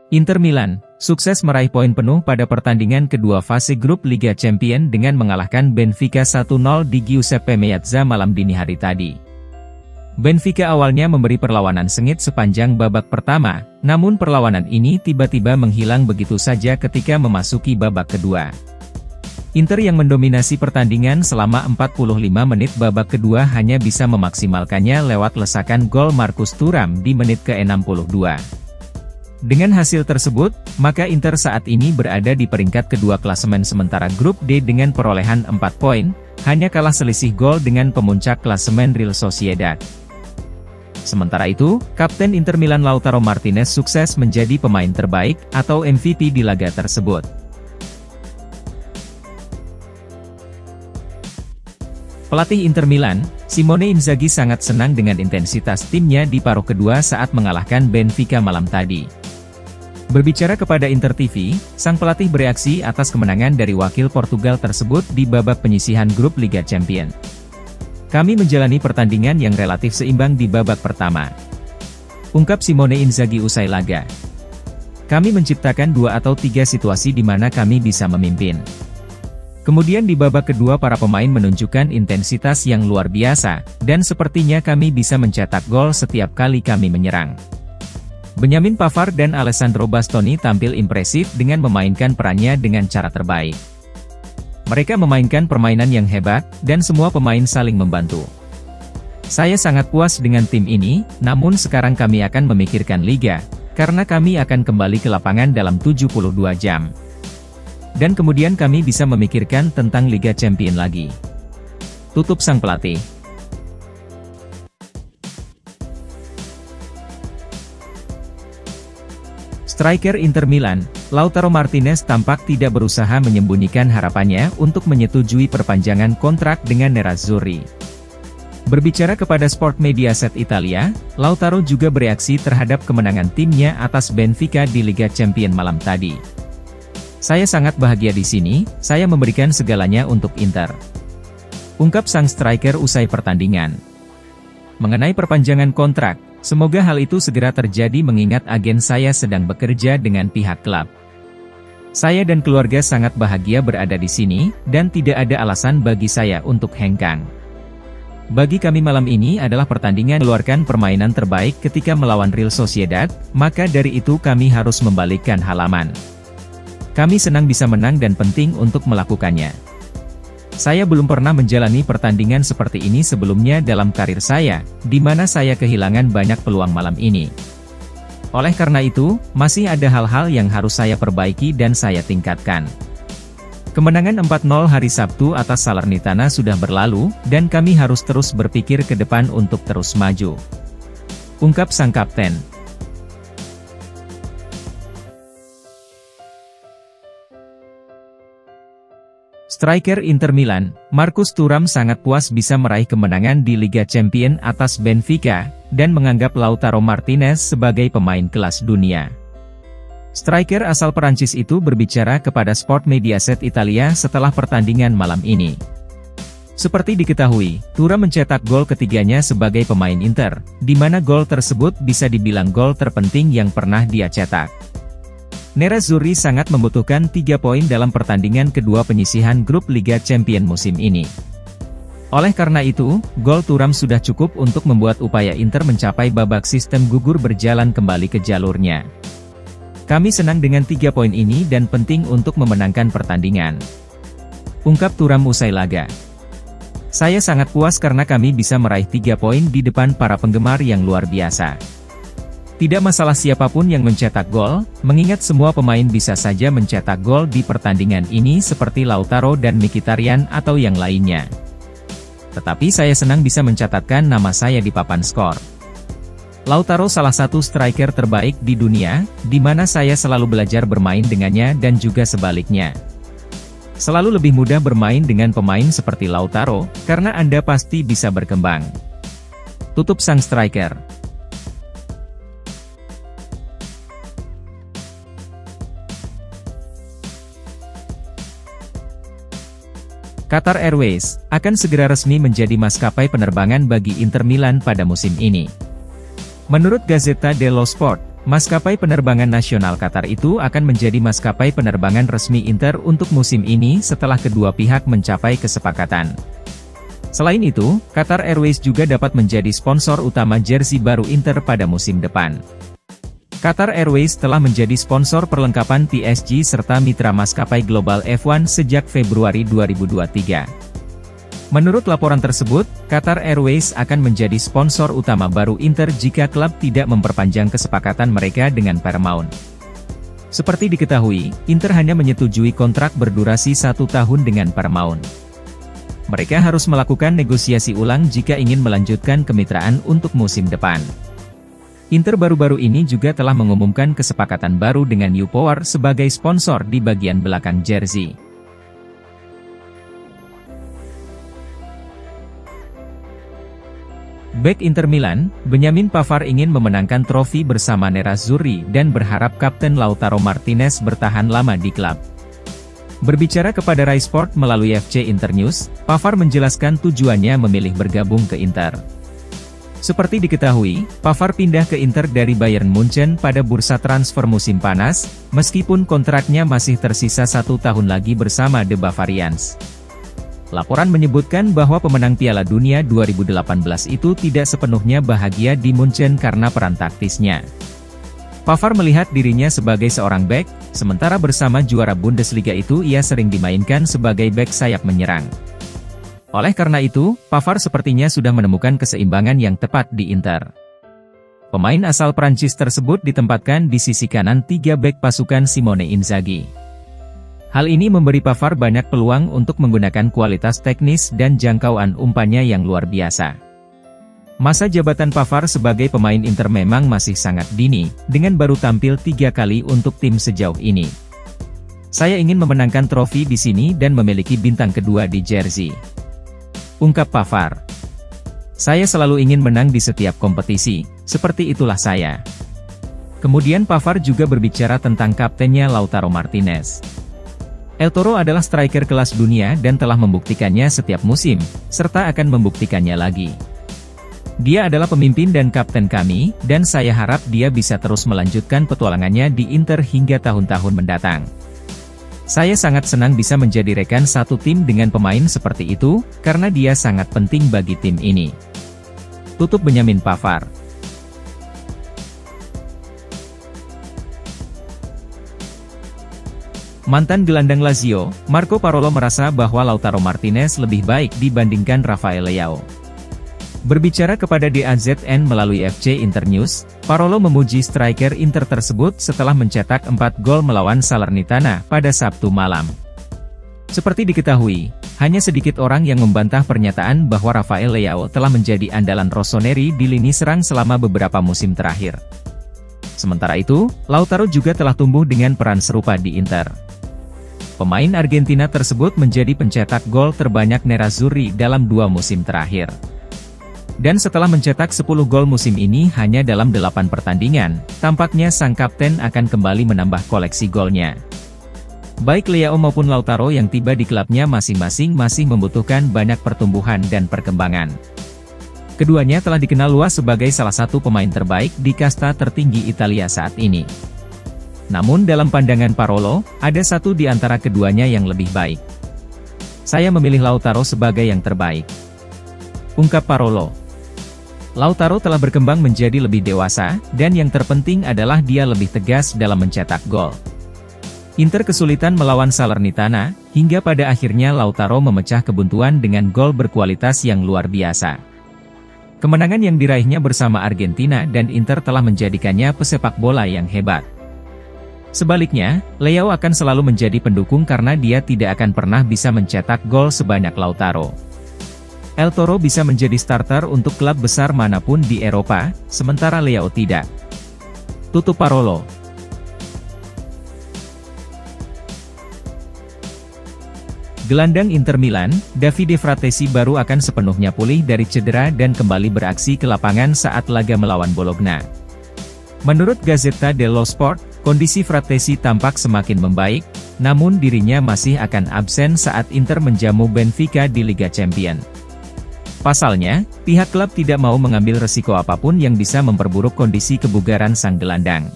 Inter Milan, sukses meraih poin penuh pada pertandingan kedua fase grup Liga Champions dengan mengalahkan Benfica 1-0 di Giuseppe Meazza malam dini hari tadi. Benfica awalnya memberi perlawanan sengit sepanjang babak pertama, namun perlawanan ini tiba-tiba menghilang begitu saja ketika memasuki babak kedua. Inter yang mendominasi pertandingan selama 45 menit babak kedua hanya bisa memaksimalkannya lewat lesakan gol Marcus Thuram di menit ke-62. Dengan hasil tersebut, maka Inter saat ini berada di peringkat kedua klasemen sementara grup D dengan perolehan 4 poin, hanya kalah selisih gol dengan pemuncak klasemen Real Sociedad. Sementara itu, Kapten Inter Milan Lautaro Martinez sukses menjadi pemain terbaik atau MVP di laga tersebut. Pelatih Inter Milan, Simone Inzaghi sangat senang dengan intensitas timnya di paruh kedua saat mengalahkan Benfica malam tadi. Berbicara kepada Inter TV, sang pelatih bereaksi atas kemenangan dari wakil Portugal tersebut di babak penyisihan grup Liga Champions. Kami menjalani pertandingan yang relatif seimbang di babak pertama, ungkap Simone Inzaghi usai laga. Kami menciptakan 2 atau 3 situasi di mana kami bisa memimpin. Kemudian di babak kedua para pemain menunjukkan intensitas yang luar biasa, dan sepertinya kami bisa mencetak gol setiap kali kami menyerang. Benjamin Pavard dan Alessandro Bastoni tampil impresif dengan memainkan perannya dengan cara terbaik. Mereka memainkan permainan yang hebat, dan semua pemain saling membantu. Saya sangat puas dengan tim ini, namun sekarang kami akan memikirkan Liga, karena kami akan kembali ke lapangan dalam 72 jam. Dan kemudian kami bisa memikirkan tentang Liga Champions lagi. Tutup sang pelatih. Striker Inter Milan, Lautaro Martinez tampak tidak berusaha menyembunyikan harapannya untuk menyetujui perpanjangan kontrak dengan Nerazzurri. Berbicara kepada Sport Mediaset Italia, Lautaro juga bereaksi terhadap kemenangan timnya atas Benfica di Liga Champions malam tadi. Saya sangat bahagia di sini, saya memberikan segalanya untuk Inter, ungkap sang striker usai pertandingan. Mengenai perpanjangan kontrak, semoga hal itu segera terjadi mengingat agen saya sedang bekerja dengan pihak klub. Saya dan keluarga sangat bahagia berada di sini, dan tidak ada alasan bagi saya untuk hengkang. Bagi kami malam ini adalah pertandingan mengeluarkan permainan terbaik ketika melawan Real Sociedad, maka dari itu kami harus membalikkan halaman. Kami senang bisa menang dan penting untuk melakukannya. Saya belum pernah menjalani pertandingan seperti ini sebelumnya dalam karir saya, di mana saya kehilangan banyak peluang malam ini. Oleh karena itu, masih ada hal-hal yang harus saya perbaiki dan saya tingkatkan. Kemenangan 4-0 hari Sabtu atas Salernitana sudah berlalu, dan kami harus terus berpikir ke depan untuk terus maju, ungkap sang kapten. Striker Inter Milan, Marcus Thuram sangat puas bisa meraih kemenangan di Liga Champions atas Benfica, dan menganggap Lautaro Martinez sebagai pemain kelas dunia. Striker asal Perancis itu berbicara kepada Sport Mediaset Italia setelah pertandingan malam ini. Seperti diketahui, Thuram mencetak gol ketiganya sebagai pemain Inter, di mana gol tersebut bisa dibilang gol terpenting yang pernah dia cetak. Nerazzurri sangat membutuhkan 3 poin dalam pertandingan kedua penyisihan grup Liga Champions musim ini. Oleh karena itu, gol Thuram sudah cukup untuk membuat upaya Inter mencapai babak sistem gugur berjalan kembali ke jalurnya. Kami senang dengan 3 poin ini dan penting untuk memenangkan pertandingan, ungkap Thuram usai laga. Saya sangat puas karena kami bisa meraih 3 poin di depan para penggemar yang luar biasa. Tidak masalah siapapun yang mencetak gol, mengingat semua pemain bisa saja mencetak gol di pertandingan ini seperti Lautaro dan Mkhitaryan atau yang lainnya. Tetapi saya senang bisa mencatatkan nama saya di papan skor. Lautaro salah satu striker terbaik di dunia, di mana saya selalu belajar bermain dengannya dan juga sebaliknya. Selalu lebih mudah bermain dengan pemain seperti Lautaro, karena Anda pasti bisa berkembang. Tutup sang striker. Qatar Airways akan segera resmi menjadi maskapai penerbangan bagi Inter Milan pada musim ini. Menurut Gazzetta dello Sport, Maskapai penerbangan nasional Qatar itu akan menjadi maskapai penerbangan resmi Inter untuk musim ini setelah kedua pihak mencapai kesepakatan. Selain itu, Qatar Airways juga dapat menjadi sponsor utama jersey baru Inter pada musim depan. Qatar Airways telah menjadi sponsor perlengkapan PSG serta mitra maskapai global F1 sejak Februari 2023. Menurut laporan tersebut, Qatar Airways akan menjadi sponsor utama baru Inter jika klub tidak memperpanjang kesepakatan mereka dengan Paramount. Seperti diketahui, Inter hanya menyetujui kontrak berdurasi 1 tahun dengan Paramount. Mereka harus melakukan negosiasi ulang jika ingin melanjutkan kemitraan untuk musim depan. Inter baru-baru ini juga telah mengumumkan kesepakatan baru dengan Upower sebagai sponsor di bagian belakang jersey. Bek Inter Milan, Benjamin Pavard ingin memenangkan trofi bersama Nerazzurri dan berharap Kapten Lautaro Martinez bertahan lama di klub. Berbicara kepada Rai Sport melalui FC Internews, Pavard menjelaskan tujuannya memilih bergabung ke Inter. Seperti diketahui, Pavard pindah ke Inter dari Bayern Munchen pada bursa transfer musim panas, meskipun kontraknya masih tersisa 1 tahun lagi bersama The Bavarians. Laporan menyebutkan bahwa pemenang Piala Dunia 2018 itu tidak sepenuhnya bahagia di Munchen karena peran taktisnya. Pavard melihat dirinya sebagai seorang bek, sementara bersama juara Bundesliga itu ia sering dimainkan sebagai bek sayap menyerang. Oleh karena itu, Pavard sepertinya sudah menemukan keseimbangan yang tepat di Inter. Pemain asal Prancis tersebut ditempatkan di sisi kanan 3 bek pasukan Simone Inzaghi. Hal ini memberi Pavard banyak peluang untuk menggunakan kualitas teknis dan jangkauan umpannya yang luar biasa. Masa jabatan Pavard sebagai pemain Inter memang masih sangat dini, dengan baru tampil 3 kali untuk tim sejauh ini. Saya ingin memenangkan trofi di sini dan memiliki bintang kedua di jersey, ungkap Pavard. Saya selalu ingin menang di setiap kompetisi, seperti itulah saya. Kemudian Pavard juga berbicara tentang kaptennya Lautaro Martinez. El Toro adalah striker kelas dunia dan telah membuktikannya setiap musim, serta akan membuktikannya lagi. Dia adalah pemimpin dan kapten kami, dan saya harap dia bisa terus melanjutkan petualangannya di Inter hingga tahun-tahun mendatang. Saya sangat senang bisa menjadi rekan satu tim dengan pemain seperti itu, karena dia sangat penting bagi tim ini. Tutup Benjamin Pavard. Mantan gelandang Lazio, Marco Parolo merasa bahwa Lautaro Martinez lebih baik dibandingkan Rafael Leao. Berbicara kepada DAZN melalui FC Internews, Parolo memuji striker Inter tersebut setelah mencetak 4 gol melawan Salernitana pada Sabtu malam. Seperti diketahui, hanya sedikit orang yang membantah pernyataan bahwa Rafael Leao telah menjadi andalan Rossoneri di lini serang selama beberapa musim terakhir. Sementara itu, Lautaro juga telah tumbuh dengan peran serupa di Inter. Pemain Argentina tersebut menjadi pencetak gol terbanyak Nerazzurri dalam 2 musim terakhir. Dan setelah mencetak 10 gol musim ini hanya dalam 8 pertandingan, tampaknya sang kapten akan kembali menambah koleksi golnya. Baik Leao maupun Lautaro yang tiba di klubnya masing-masing masih membutuhkan banyak pertumbuhan dan perkembangan. Keduanya telah dikenal luas sebagai salah satu pemain terbaik di kasta tertinggi Italia saat ini. Namun dalam pandangan Parolo, ada satu di antara keduanya yang lebih baik. Saya memilih Lautaro sebagai yang terbaik, ungkap Parolo. Lautaro telah berkembang menjadi lebih dewasa, dan yang terpenting adalah dia lebih tegas dalam mencetak gol. Inter kesulitan melawan Salernitana, hingga pada akhirnya Lautaro memecah kebuntuan dengan gol berkualitas yang luar biasa. Kemenangan yang diraihnya bersama Argentina dan Inter telah menjadikannya pesepak bola yang hebat. Sebaliknya, Leao akan selalu menjadi pendukung karena dia tidak akan pernah bisa mencetak gol sebanyak Lautaro. El Toro bisa menjadi starter untuk klub besar manapun di Eropa, sementara Leao tidak. Tutup Parolo. Gelandang Inter Milan, Davide Fratesi baru akan sepenuhnya pulih dari cedera dan kembali beraksi ke lapangan saat laga melawan Bologna. Menurut Gazzetta dello Sport, kondisi Fratesi tampak semakin membaik, namun dirinya masih akan absen saat Inter menjamu Benfica di Liga Champions. Pasalnya, pihak klub tidak mau mengambil resiko apapun yang bisa memperburuk kondisi kebugaran sang gelandang.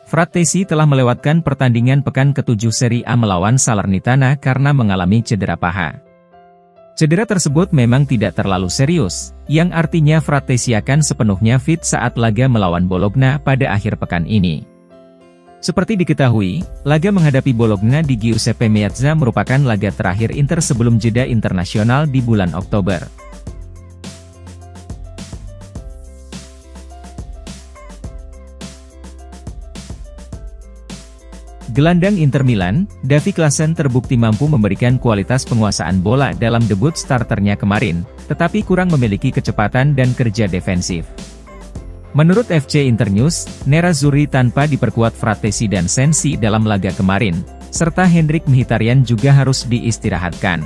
Frattesi telah melewatkan pertandingan pekan ke-7 Serie A melawan Salernitana karena mengalami cedera paha. Cedera tersebut memang tidak terlalu serius, yang artinya Frattesi akan sepenuhnya fit saat laga melawan Bologna pada akhir pekan ini. Seperti diketahui, laga menghadapi Bologna di Giuseppe Meazza merupakan laga terakhir Inter sebelum jeda internasional di bulan Oktober. Gelandang Inter Milan, Davy Klaassen terbukti mampu memberikan kualitas penguasaan bola dalam debut starternya kemarin, tetapi kurang memiliki kecepatan dan kerja defensif. Menurut FC Internews, Nerazzurri tanpa diperkuat Frattesi dan Sensi dalam laga kemarin, serta Henrikh Mkhitaryan juga harus diistirahatkan.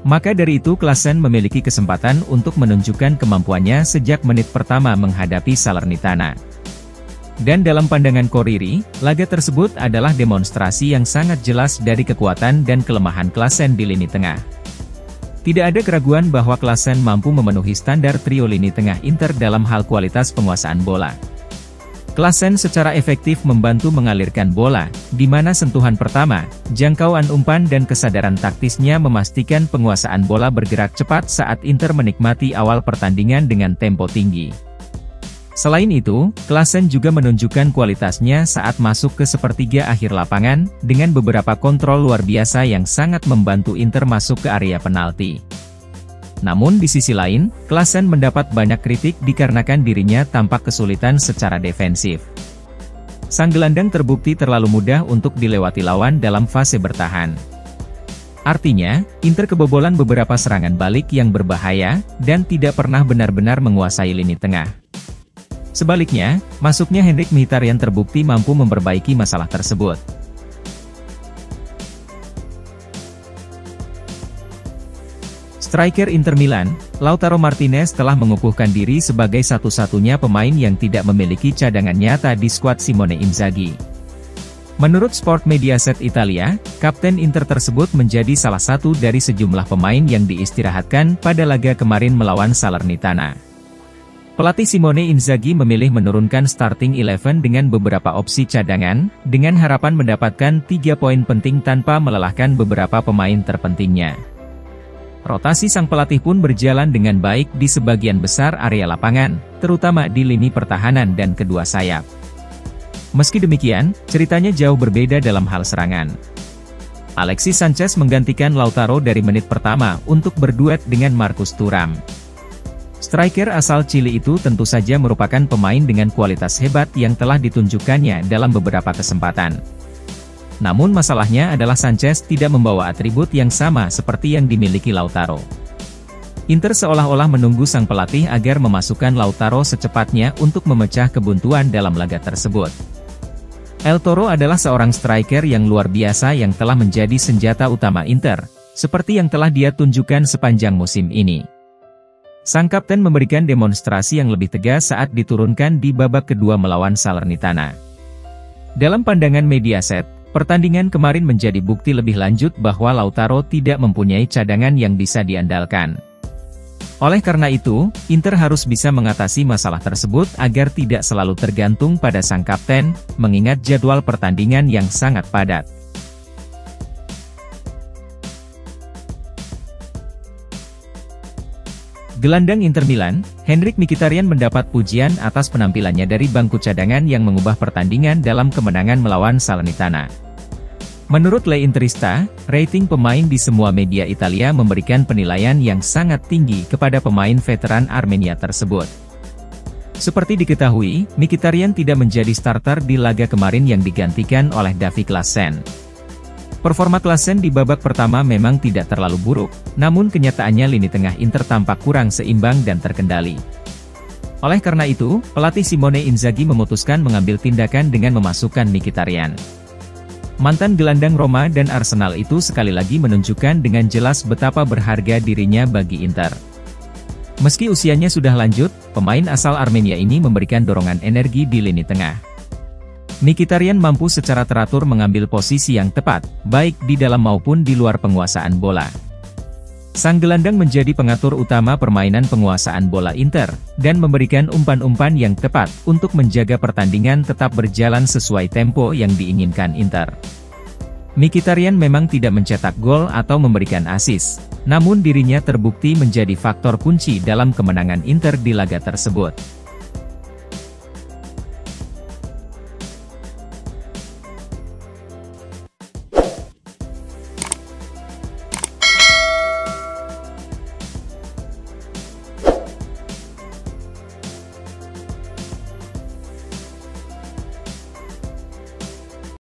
Maka dari itu Klaassen memiliki kesempatan untuk menunjukkan kemampuannya sejak menit pertama menghadapi Salernitana. Dan dalam pandangan Corriere, laga tersebut adalah demonstrasi yang sangat jelas dari kekuatan dan kelemahan Klaassen di lini tengah. Tidak ada keraguan bahwa Klaassen mampu memenuhi standar trio lini tengah Inter dalam hal kualitas penguasaan bola. Klaassen secara efektif membantu mengalirkan bola, di mana sentuhan pertama, jangkauan umpan dan kesadaran taktisnya memastikan penguasaan bola bergerak cepat saat Inter menikmati awal pertandingan dengan tempo tinggi. Selain itu, Klaassen juga menunjukkan kualitasnya saat masuk ke sepertiga akhir lapangan, dengan beberapa kontrol luar biasa yang sangat membantu Inter masuk ke area penalti. Namun di sisi lain, Klaassen mendapat banyak kritik dikarenakan dirinya tampak kesulitan secara defensif. Sang gelandang terbukti terlalu mudah untuk dilewati lawan dalam fase bertahan. Artinya, Inter kebobolan beberapa serangan balik yang berbahaya, dan tidak pernah benar-benar menguasai lini tengah. Sebaliknya, masuknya Henrikh Mkhitaryan terbukti mampu memperbaiki masalah tersebut. Striker Inter Milan, Lautaro Martinez telah mengukuhkan diri sebagai satu-satunya pemain yang tidak memiliki cadangan nyata di skuad Simone Inzaghi. Menurut Sport Mediaset Italia, kapten Inter tersebut menjadi salah satu dari sejumlah pemain yang diistirahatkan pada laga kemarin melawan Salernitana. Pelatih Simone Inzaghi memilih menurunkan starting 11 dengan beberapa opsi cadangan, dengan harapan mendapatkan 3 poin penting tanpa melelahkan beberapa pemain terpentingnya. Rotasi sang pelatih pun berjalan dengan baik di sebagian besar area lapangan, terutama di lini pertahanan dan kedua sayap. Meski demikian, ceritanya jauh berbeda dalam hal serangan. Alexis Sanchez menggantikan Lautaro dari menit pertama untuk berduet dengan Marcus Thuram. Striker asal Chili itu tentu saja merupakan pemain dengan kualitas hebat yang telah ditunjukkannya dalam beberapa kesempatan. Namun masalahnya adalah Sanchez tidak membawa atribut yang sama seperti yang dimiliki Lautaro. Inter seolah-olah menunggu sang pelatih agar memasukkan Lautaro secepatnya untuk memecah kebuntuan dalam laga tersebut. El Toro adalah seorang striker yang luar biasa yang telah menjadi senjata utama Inter, seperti yang telah dia tunjukkan sepanjang musim ini. Sang kapten memberikan demonstrasi yang lebih tegas saat diturunkan di babak kedua melawan Salernitana. Dalam pandangan Mediaset, pertandingan kemarin menjadi bukti lebih lanjut bahwa Lautaro tidak mempunyai cadangan yang bisa diandalkan. Oleh karena itu, Inter harus bisa mengatasi masalah tersebut agar tidak selalu tergantung pada sang kapten, mengingat jadwal pertandingan yang sangat padat. Gelandang Inter Milan, Henrikh Mkhitaryan mendapat pujian atas penampilannya dari bangku cadangan yang mengubah pertandingan dalam kemenangan melawan Salernitana. Menurut Le Interista, rating pemain di semua media Italia memberikan penilaian yang sangat tinggi kepada pemain veteran Armenia tersebut. Seperti diketahui, Mkhitaryan tidak menjadi starter di laga kemarin yang digantikan oleh Davy Klaassen. Performa Klaassen di babak pertama memang tidak terlalu buruk, namun kenyataannya lini tengah Inter tampak kurang seimbang dan terkendali. Oleh karena itu, pelatih Simone Inzaghi memutuskan mengambil tindakan dengan memasukkan Mkhitaryan. Mantan gelandang Roma dan Arsenal itu sekali lagi menunjukkan dengan jelas betapa berharga dirinya bagi Inter. Meski usianya sudah lanjut, pemain asal Armenia ini memberikan dorongan energi di lini tengah. Mkhitaryan mampu secara teratur mengambil posisi yang tepat, baik di dalam maupun di luar penguasaan bola. Sang gelandang menjadi pengatur utama permainan penguasaan bola Inter, dan memberikan umpan-umpan yang tepat untuk menjaga pertandingan tetap berjalan sesuai tempo yang diinginkan Inter. Mkhitaryan memang tidak mencetak gol atau memberikan assist, namun dirinya terbukti menjadi faktor kunci dalam kemenangan Inter di laga tersebut.